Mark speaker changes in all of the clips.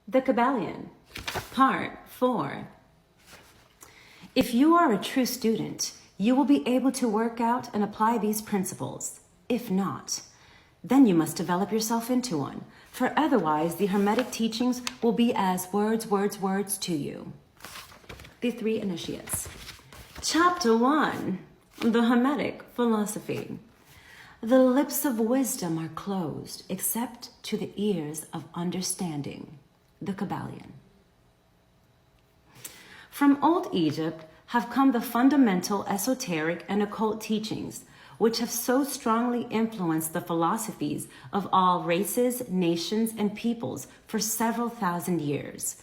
Speaker 1: The Kybalion, Part 4. If you are a true student, you will be able to work out and apply these principles. If not, then you must develop yourself into one, for otherwise the Hermetic teachings will be as words to you. The Three Initiates. Chapter 1. The Hermetic Philosophy. The lips of wisdom are closed, except to the ears of understanding. The Kybalion. From old Egypt have come the fundamental esoteric and occult teachings, which have so strongly influenced the philosophies of all races, nations, and peoples for several thousand years.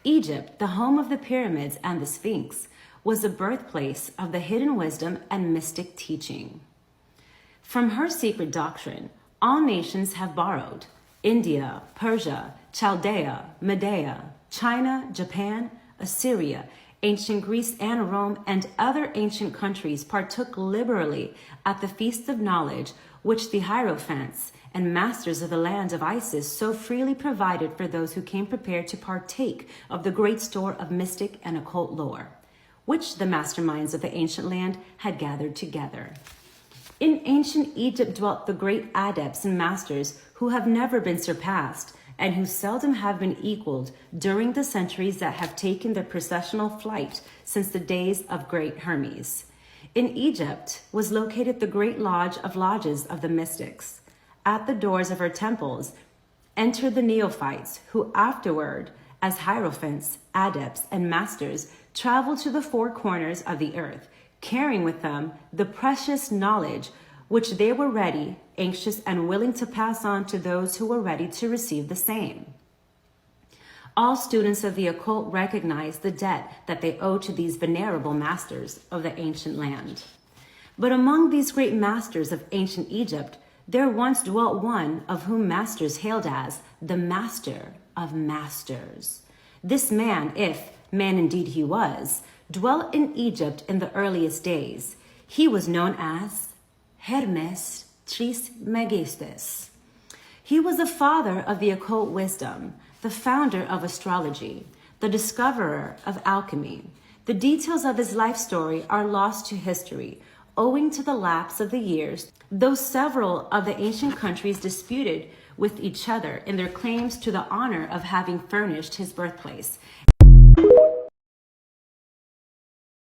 Speaker 1: Egypt, the home of the pyramids and the Sphinx, was the birthplace of the hidden wisdom and mystic teaching. From her secret doctrine, all nations have borrowed. India, Persia, Chaldea, Medea, China, Japan, Assyria, ancient Greece and Rome, and other ancient countries partook liberally at the feast of knowledge which the hierophants and masters of the land of Isis so freely provided for those who came prepared to partake of the great store of mystic and occult lore, which the masterminds of the ancient land had gathered together. In ancient Egypt dwelt the great adepts and masters who have never been surpassed and who seldom have been equaled during the centuries that have taken their processional flight since the days of great Hermes. In Egypt was located the great lodge of lodges of the mystics. At the doors of her temples entered the neophytes who afterward, as hierophants, adepts, and masters, traveled to the four corners of the earth, carrying with them the precious knowledge which they were ready, anxious, and willing to pass on to those who were ready to receive the same. All students of the occult recognize the debt that they owe to these venerable masters of the ancient land. But among these great masters of ancient Egypt, there once dwelt one of whom masters hailed as the Master of Masters. This man, if man indeed he was, dwelt in Egypt in the earliest days. He was known as Hermes Trismegistus. He was the father of the occult wisdom, the founder of astrology, the discoverer of alchemy. The details of his life story are lost to history, owing to the lapse of the years, though several of the ancient countries disputed with each other in their claims to the honor of having furnished his birthplace.